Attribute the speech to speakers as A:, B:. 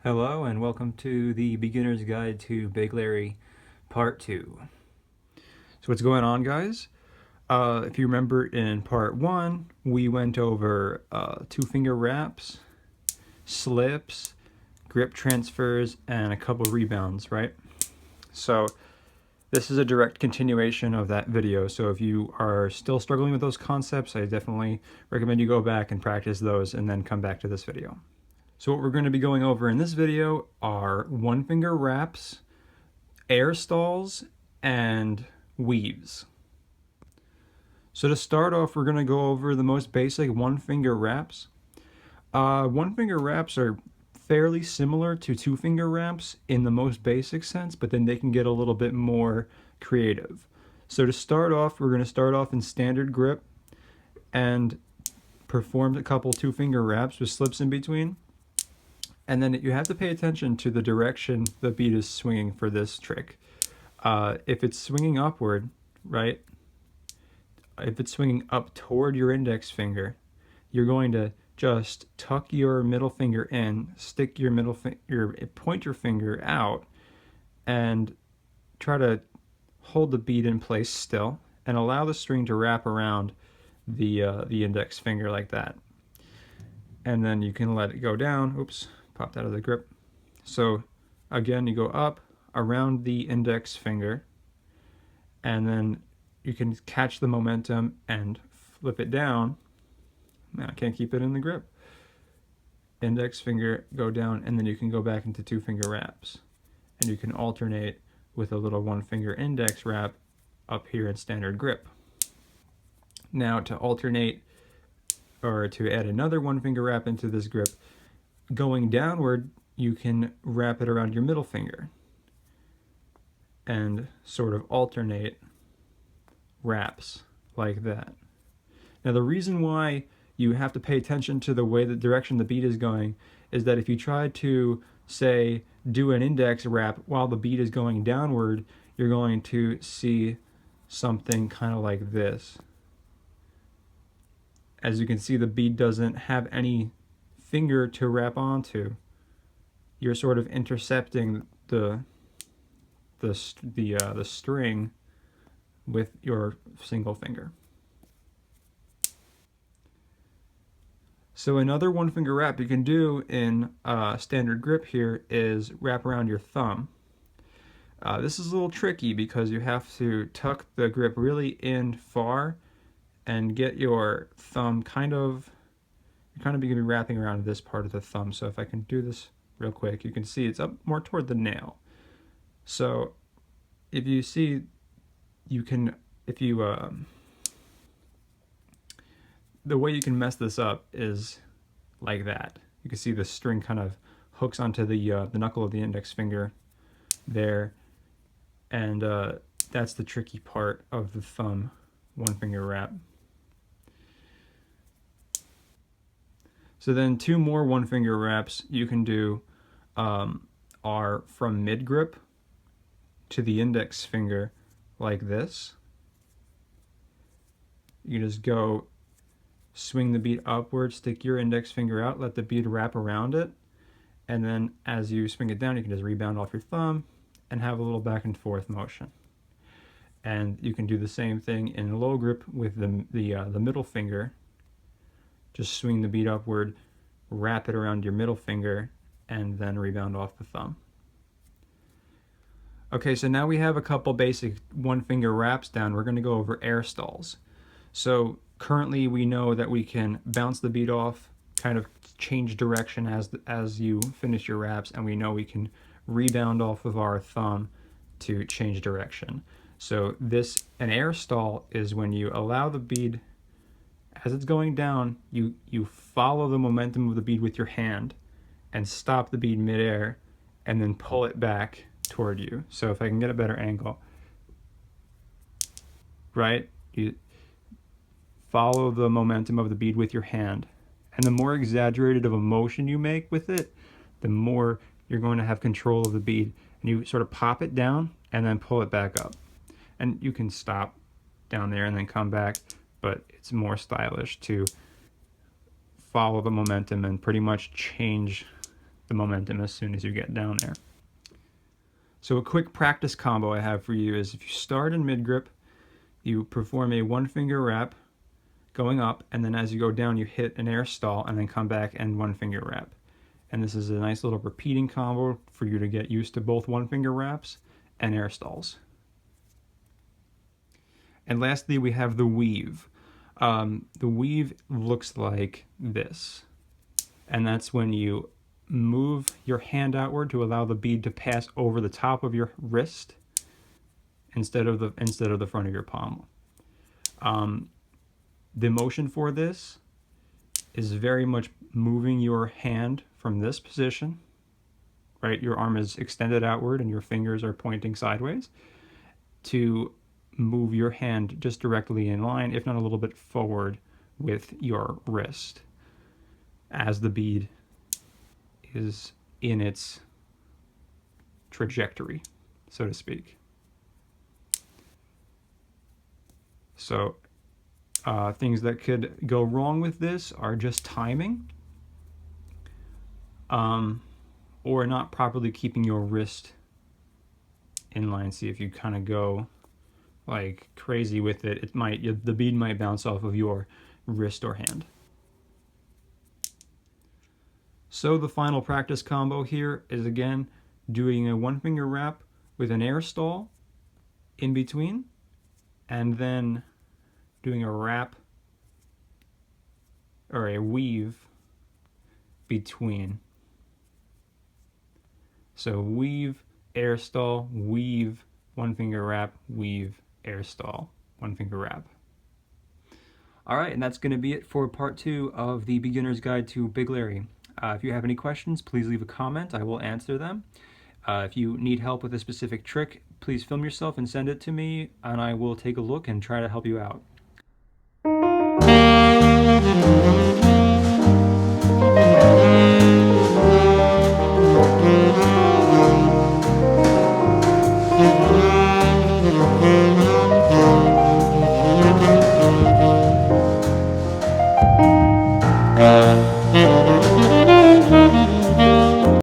A: Hello and welcome to the Beginner's Guide to Begleri Part 2. So what's going on, guys? If you remember in Part 1, we went over two-finger wraps, slips, grip transfers, and a couple rebounds, right? So this is a direct continuation of that video, so if you are still struggling with those concepts, I definitely recommend you go back and practice those and then come back to this video. So what we're going to be going over in this video are one-finger wraps, air stalls, and weaves. So to start off, we're going to go over the most basic one-finger wraps. One-finger wraps are fairly similar to two-finger wraps in the most basic sense, but then they can get a little bit more creative. So to start off, we're going to start off in standard grip and perform a couple two-finger wraps with slips in between. And then you have to pay attention to the direction the bead is swinging for this trick. If it's swinging upward, right? If it's swinging up toward your index finger, you're going to just tuck your middle finger in, stick your pointer finger out, and try to hold the bead in place still, and allow the string to wrap around the index finger like that. And then you can let it go down. Oops. Popped out of the grip. So again, you go up around the index finger, and then you can catch the momentum and flip it down. Now I can't keep it in the grip. Index finger, go down, and then you can go back into two-finger wraps. And you can alternate with a little one-finger index wrap up here in standard grip. Now to alternate, or to add another one-finger wrap into this grip, going downward, you can wrap it around your middle finger and sort of alternate wraps like that. Now the reason why you have to pay attention to the way the direction the bead is going is that if you try to, say, do an index wrap while the bead is going downward, you're going to see something kind of like this. As you can see, the bead doesn't have any finger to wrap onto. You're sort of intercepting the string with your single finger. So another one-finger wrap you can do in standard grip here is wrap around your thumb. This is a little tricky because you have to tuck the grip really in far and get your thumb kind of going to be wrapping around this part of the thumb. So if I can do this real quick, you can see it's up more toward the nail. So if you see, you can, the way you can mess this up is like that. You can see the string kind of hooks onto the knuckle of the index finger there, and that's the tricky part of the thumb one-finger wrap. So then two more one-finger wraps you can do are from mid-grip to the index finger like this. You just go swing the bead upward, stick your index finger out, let the bead wrap around it, and then as you swing it down, you can just rebound off your thumb and have a little back and forth motion. And you can do the same thing in low grip with the middle finger. Just swing the bead upward, wrap it around your middle finger, and then rebound off the thumb. Okay, so now we have a couple basic one-finger wraps down. We're going to go over air stalls. So currently we know that we can bounce the bead off, kind of change direction as you finish your wraps, and we know we can rebound off of our thumb to change direction. So an air stall is when you allow the bead, as it's going down, you follow the momentum of the bead with your hand and stop the bead midair and then pull it back toward you. So if I can get a better angle, right? You follow the momentum of the bead with your hand. And the more exaggerated of a motion you make with it, the more you're going to have control of the bead. And you sort of pop it down and then pull it back up. And you can stop down there and then come back, but it's more stylish to follow the momentum and pretty much change the momentum as soon as you get down there. So a quick practice combo I have for you is if you start in mid grip, you perform a 1-finger wrap going up, and then as you go down you hit an air stall and then come back and 1-finger wrap. And this is a nice little repeating combo for you to get used to both 1-finger wraps and air stalls. And lastly, we have the weave. The weave looks like this, and that's when you move your hand outward to allow the bead to pass over the top of your wrist instead of the front of your palm. The motion for this is very much moving your hand from this position, right? Your arm is extended outward and your fingers are pointing sideways, to move your hand just directly in line, if not a little bit forward, with your wrist as the bead is in its trajectory, so to speak. So things that could go wrong with this are just timing, or not properly keeping your wrist in line. See, if you kind of go like crazy with it, the bead might bounce off of your wrist or hand. So the final practice combo here is again doing a 1-finger wrap with an air stall in between, and then doing a wrap or a weave between. So weave, air stall, weave, 1-finger wrap, weave, air stall, 1-finger wrap. All right, and that's going to be it for part 2 of the Beginner's Guide to Begleri. If you have any questions, please leave a comment. I will answer them. If you need help with a specific trick, please film yourself and send it to me, and I will take a look and try to help you out.